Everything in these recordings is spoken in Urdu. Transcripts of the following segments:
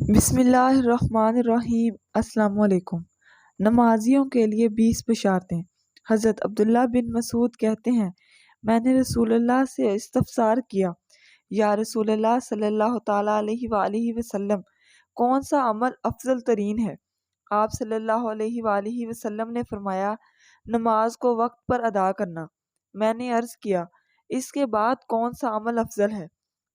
بسم اللہ الرحمن الرحیم۔ السلام علیکم۔ نمازیوں کے لیے 20 بشارتیں۔ حضرت عبداللہ بن مسعود کہتے ہیں، میں نے رسول اللہ سے استفسار کیا، یا رسول اللہ صلی اللہ تعالیٰ علیہ وآلہ وسلم، کون سا عمل افضل ترین ہے؟ آپ صلی اللہ علیہ وآلہ وسلم نے فرمایا، نماز کو وقت پر ادا کرنا۔ میں نے عرض کیا، اس کے بعد کون سا عمل افضل ہے؟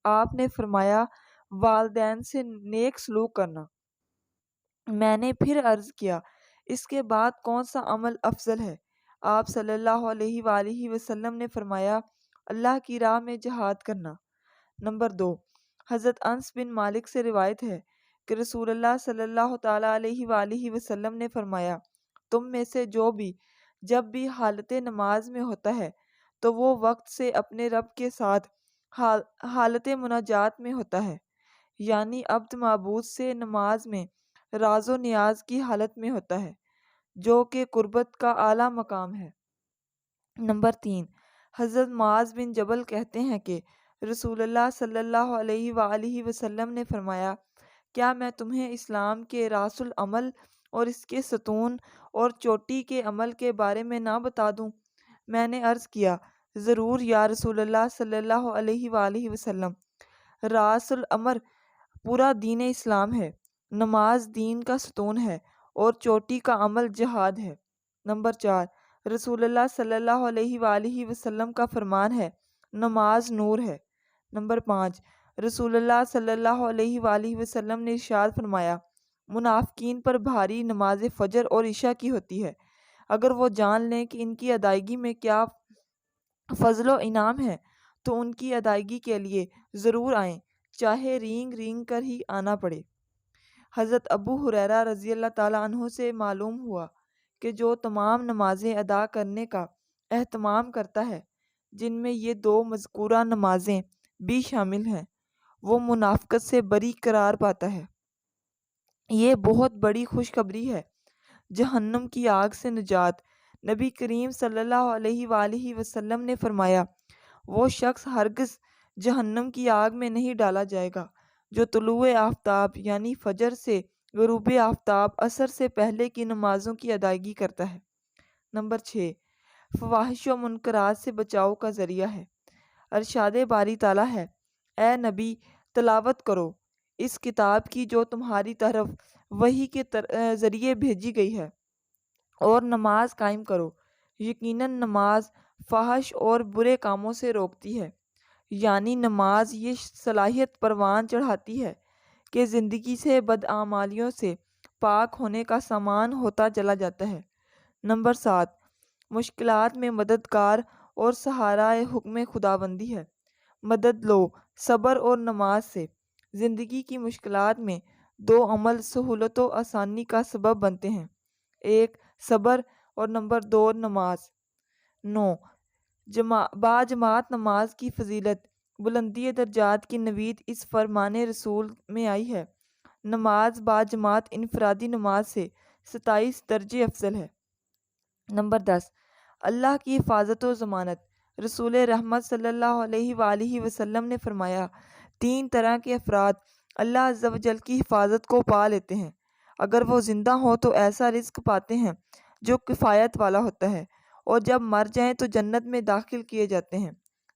آپ نے فرمایا، والدین سے نیک سلوک کرنا۔ میں نے پھر عرض کیا، اس کے بعد کون سا عمل افضل ہے؟ آپ صلی اللہ علیہ وآلہ وسلم نے فرمایا، اللہ کی راہ میں جہاد کرنا۔ نمبر 2، حضرت انس بن مالک سے روایت ہے کہ رسول اللہ صلی اللہ تعالیٰ علیہ وآلہ وسلم نے فرمایا، تم میں سے جو بھی جب بھی حالت نماز میں ہوتا ہے تو وہ وقت سے اپنے رب کے ساتھ حالت مناجات میں ہوتا ہے، یعنی عبد معبود سے نماز میں راز و نیاز کی حالت میں ہوتا ہے، جو کہ قربت کا اعلیٰ مقام ہے۔ نمبر 3، حضرت معاذ بن جبل کہتے ہیں کہ رسول اللہ صلی اللہ علیہ وآلہ وسلم نے فرمایا، کیا میں تمہیں اسلام کے راس العمل اور اس کے ستون اور چوٹی کے عمل کے بارے میں نہ بتا دوں؟ میں نے عرض کیا، ضرور یا رسول اللہ صلی اللہ علیہ وآلہ وسلم۔ راس العمر پورا دین اسلام ہے، نماز دین کا ستون ہے اور چوٹی کا عمل جہاد ہے۔ نمبر 4، رسول اللہ صلی اللہ علیہ وآلہ وسلم کا فرمان ہے، نماز نور ہے۔ نمبر 5، رسول اللہ صلی اللہ علیہ وآلہ وسلم نے ارشاد فرمایا، منافقین پر بھاری نماز فجر اور عشاء کی ہوتی ہے، اگر وہ جان لیں کہ ان کی ادائیگی میں کیا فضل و انعام ہے تو ان کی ادائیگی کے لیے ضرور آئیں، چاہے رینگ رینگ کر ہی آنا پڑے۔ حضرت ابو ہریرہ رضی اللہ تعالیٰ عنہ سے معلوم ہوا کہ جو تمام نمازیں ادا کرنے کا اہتمام کرتا ہے، جن میں یہ 2 مذکورہ نمازیں بھی شامل ہیں، وہ منافقت سے بری قرار پاتا ہے۔ یہ بہت بڑی خوشخبری ہے، جہنم کی آگ سے نجات۔ نبی کریم صلی اللہ علیہ وآلہ وسلم نے فرمایا، وہ شخص ہرگز جہنم کی آگ میں نہیں ڈالا جائے گا جو طلوع آفتاب یعنی فجر سے غروب آفتاب عصر سے پہلے کی نمازوں کی ادائیگی کرتا ہے۔ نمبر 6، فواحش و منکرات سے بچاؤ کا ذریعہ ہے۔ ارشاد باری تعالیٰ ہے، اے نبی تلاوت کرو اس کتاب کی جو تمہاری طرف وحی کے ذریعے بھیجی گئی ہے، اور نماز قائم کرو، یقیناً نماز فحش اور برے کاموں سے روکتی ہے۔ یعنی نماز یہ صلاحیت پروان چڑھاتی ہے کہ زندگی سے بدعمالیوں سے پاک ہونے کا سامان ہوتا چلا جاتا ہے۔ نمبر 7، مشکلات میں مددگار اور سہارا حکم خداوندی ہے۔ مدد لو صبر اور نماز سے۔ زندگی کی مشکلات میں 2 عمل سہولت و آسانی کا سبب بنتے ہیں، ایک صبر اور نمبر 2 نماز۔ 9، باجماعت نماز کی فضیلت، بلندی درجات کی نوید اس فرمان رسول میں آئی ہے، نماز باجماعت انفرادی نماز سے 27 درجے افضل ہے۔ نمبر 10، اللہ کی حفاظت و ضمانت۔ رسول رحمت صلی اللہ علیہ وآلہ وسلم نے فرمایا، 3 طرح کے افراد اللہ عز و جل کی حفاظت کو پا لیتے ہیں، اگر وہ زندہ ہوں تو ایسا رزق پاتے ہیں جو کفایت والا ہوتا ہے، اور جب مر جائیں تو جنت میں داخل کیے جاتے ہیں۔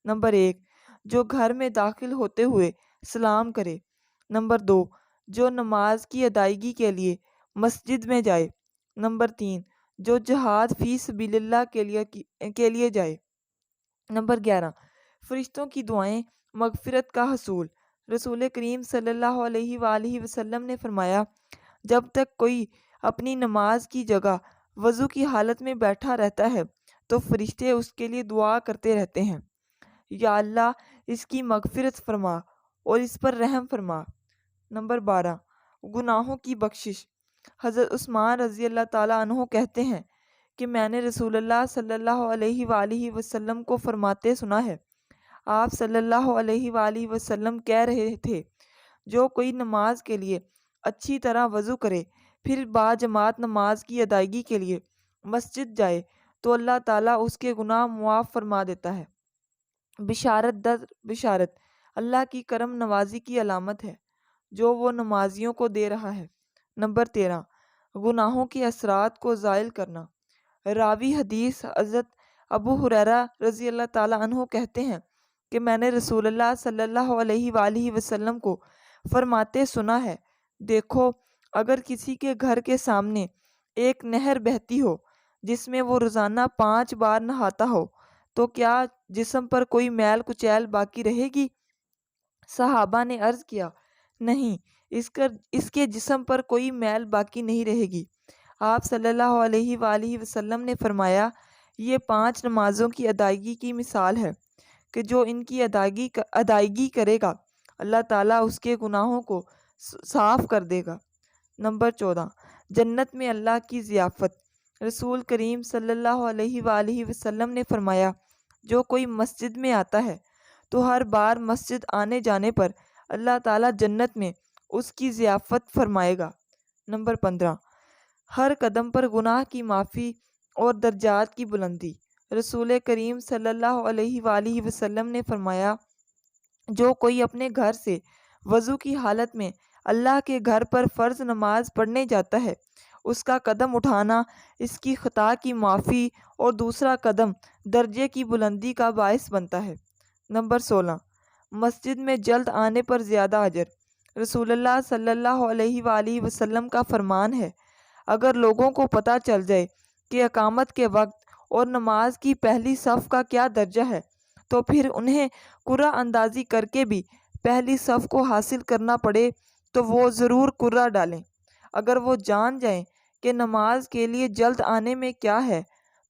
نمبر 1، جو گھر میں داخل ہوتے ہوئے سلام کرے۔ نمبر 2، جو نماز کی ادائیگی کے لیے مسجد میں جائے۔ نمبر 3، جو جہاد فی سبیل اللہ کے لیے جائے۔ نمبر 11، فرشتوں کی دعائیں مغفرت کا حصول۔ رسول کریم صلی اللہ علیہ وآلہ وسلم نے فرمایا، جب تک کوئی اپنی نماز کی جگہ وضو کی حالت میں بیٹھا رہتا ہے تو فرشتے اس کے لیے دعا کرتے رہتے ہیں، یا اللہ اس کی مغفرت فرما اور اس پر رحم فرما۔ نمبر 12، گناہوں کی بخشش۔ حضرت عثمان رضی اللہ تعالیٰ عنہ کہتے ہیں کہ میں نے رسول اللہ صلی اللہ علیہ وآلہ وسلم کو فرماتے سنا ہے، آپ صلی اللہ علیہ وآلہ وسلم کہہ رہے تھے، جو کوئی نماز کے لیے اچھی طرح وضو کرے پھر باجماعت نماز کی ادائیگی کے لیے مسجد جائے تو اللہ تعالیٰ اس کے گناہ معاف فرما دیتا ہے۔ بشارت در بشارت اللہ کی کرم نوازی کی علامت ہے۔ جو وہ نمازیوں کو دے رہا ہے۔ نمبر 13، گناہوں کے اثرات کو زائل کرنا۔ راوی حدیث حضرت ابو ہریرہ رضی اللہ تعالیٰ عنہ کہتے ہیں کہ میں نے رسول اللہ صلی اللہ علیہ وآلہ وسلم کو فرماتے سنا ہے، دیکھو اگر کسی کے گھر کے سامنے ایک نہر بہتی ہو جس میں وہ روزانہ 5 بار نہاتا ہو تو کیا جسم پر کوئی میل کچیل باقی رہے گی؟ صحابہ نے عرض کیا، نہیں، اس کے جسم پر کوئی میل باقی نہیں رہے گی۔ آپ صلی اللہ علیہ وآلہ وسلم نے فرمایا، یہ 5 نمازوں کی ادائیگی کی مثال ہے کہ جو ان کی ادائیگی کرے گا اللہ تعالیٰ اس کے گناہوں کو صاف کر دے گا۔ نمبر 14، جنت میں اللہ کی ضیافت۔ رسول کریم صلی اللہ علیہ وآلہ وسلم نے فرمایا، جو کوئی مسجد میں آتا ہے تو ہر بار مسجد آنے جانے پر اللہ تعالیٰ جنت میں اس کی ضیافت فرمائے گا۔ نمبر 15، ہر قدم پر گناہ کی معافی اور درجات کی بلندی۔ رسول کریم صلی اللہ علیہ وآلہ وسلم نے فرمایا، جو کوئی اپنے گھر سے وضو کی حالت میں اللہ کے گھر پر فرض نماز پڑھنے جاتا ہے، اس کا قدم اٹھانا اس کی خطا کی معافی اور دوسرا قدم درجے کی بلندی کا باعث بنتا ہے۔ نمبر 16، مسجد میں جلد آنے پر زیادہ اجر۔ رسول اللہ صلی اللہ علیہ وآلہ وسلم کا فرمان ہے، اگر لوگوں کو پتہ چل جائے کہ اقامت کے وقت اور نماز کی پہلی صف کا کیا درجہ ہے تو پھر انہیں قرعہ اندازی کر کے بھی پہلی صف کو حاصل کرنا پڑے تو وہ ضرور قرعہ ڈالیں۔ اگر وہ جان جائیں کہ نماز کے لیے جلد آنے میں کیا ہے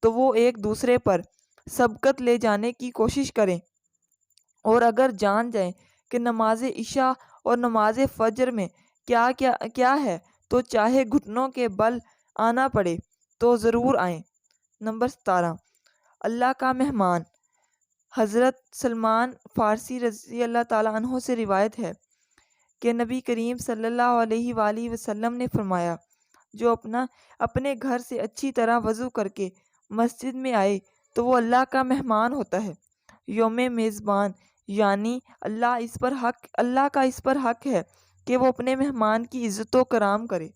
تو وہ ایک دوسرے پر سبقت لے جانے کی کوشش کریں، اور اگر جان جائیں کہ نماز عشاء اور نماز فجر میں کیا ہے تو چاہے گھٹنوں کے بل آنا پڑے تو ضرور آئیں۔ نمبر 17، اللہ کا مہمان۔ حضرت سلمان فارسی رضی اللہ تعالیٰ عنہ سے روایت ہے کہ نبی کریم صلی اللہ علیہ وآلہ وسلم نے فرمایا، جو اپنے گھر سے اچھی طرح وضو کر کے مسجد میں آئے تو وہ اللہ کا مہمان ہوتا ہے۔ یوم میزبان، یعنی اللہ کا اس پر حق ہے کہ وہ اپنے مہمان کی عزت و کرام کرے۔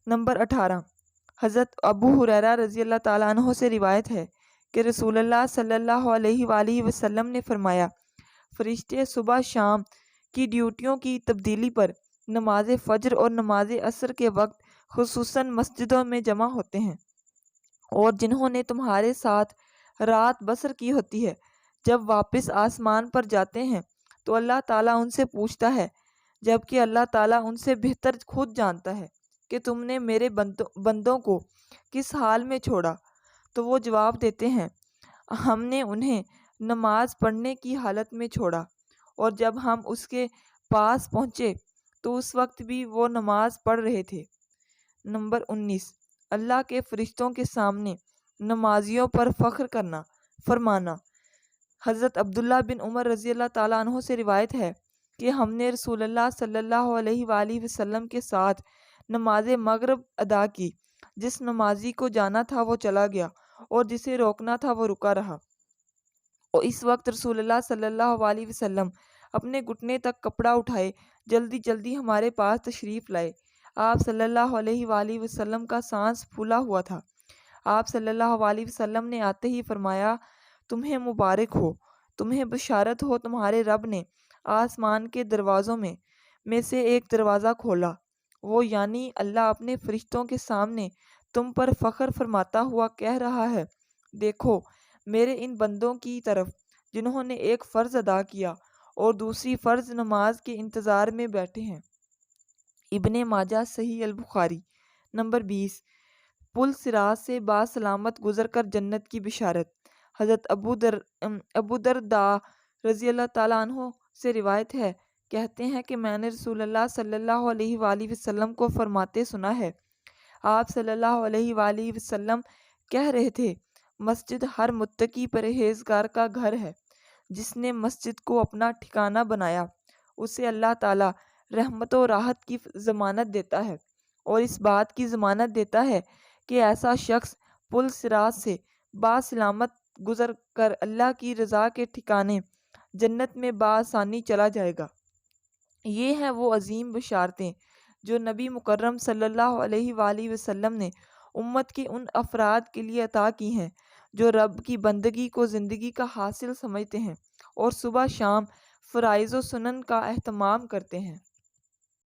نمبر 18، حضرت ابو ہریرہ رضی اللہ تعالیٰ عنہ سے روایت ہے کہ رسول اللہ صلی اللہ علیہ وآلہ وسلم نے فرمایا، فرشتے صبح شام کی ڈیوٹیوں کی تبدیلی پر نماز فجر اور نماز عصر کے وقت خصوصاً مسجدوں میں جمع ہوتے ہیں، اور جنہوں نے تمہارے ساتھ رات بسر کی ہوتی ہے جب واپس آسمان پر جاتے ہیں تو اللہ تعالیٰ ان سے پوچھتا ہے، جبکہ اللہ تعالیٰ ان سے بہتر خود جانتا ہے، کہ تم نے میرے بندوں کو کس حال میں چھوڑا؟ تو وہ جواب دیتے ہیں، ہم نے انہیں نماز پڑھنے کی حالت میں چھوڑا، اور جب ہم اس کے پاس پہنچے تو اس وقت بھی وہ نماز پڑھ رہے تھے۔ نمبر 19، اللہ کے فرشتوں کے سامنے نمازیوں پر فخر فرمانا۔ حضرت عبداللہ بن عمر رضی اللہ تعالیٰ عنہ سے روایت ہے کہ ہم نے رسول اللہ صلی اللہ علیہ وآلہ وسلم کے ساتھ نماز مغرب ادا کی، جس نمازی کو جانا تھا وہ چلا گیا اور جسے روکنا تھا وہ رکا رہا، اور اس وقت رسول اللہ صلی اللہ علیہ وسلم اپنے گھٹنے تک کپڑا اٹھائے جلدی جلدی ہمارے پاس تشریف لائے۔ آپ صلی اللہ علیہ وآلہ وسلم کا سانس پھولا ہوا تھا۔ آپ صلی اللہ علیہ وسلم نے آتے ہی فرمایا، تمہیں مبارک ہو، تمہیں بشارت ہو، تمہارے رب نے آسمان کے دروازوں میں سے ایک دروازہ کھولا، وہ یعنی اللہ اپنے فرشتوں کے سامنے تم پر فخر فرماتا ہوا کہہ رہا ہے، دیکھو میرے ان بندوں کی طرف جنہوں نے ایک فرض ادا کیا اور دوسری فرض نماز کے انتظار میں بیٹھے ہیں۔ ابن ماجہ صحیح البخاری۔ نمبر 20، پل صراط سے باسلامت گزر کر جنت کی بشارت۔ حضرت ابو درداء رضی اللہ تعالیٰ عنہ سے روایت ہے، کہتے ہیں کہ میں نے رسول اللہ صلی اللہ علیہ وآلہ وسلم کو فرماتے سنا ہے، آپ صلی اللہ علیہ وآلہ وسلم کہہ رہے تھے، مسجد ہر متقی پرہیزگار کا گھر ہے، جس نے مسجد کو اپنا ٹھکانہ بنایا اسے اللہ تعالیٰ رحمت و راحت کی ضمانت دیتا ہے، اور اس بات کی ضمانت دیتا ہے کہ ایسا شخص پل صراط سے باسلامت گزر کر اللہ کی رضا کے ٹھکانے جنت میں بآسانی چلا جائے گا۔ یہ ہیں وہ عظیم بشارتیں جو نبی مکرم صلی اللہ علیہ وآلہ وسلم نے امت کے ان افراد کے لیے عطا کی ہیں جو رب کی بندگی کو زندگی کا حاصل سمجھتے ہیں اور صبح شام فرائض و سنن کا اہتمام کرتے ہیں۔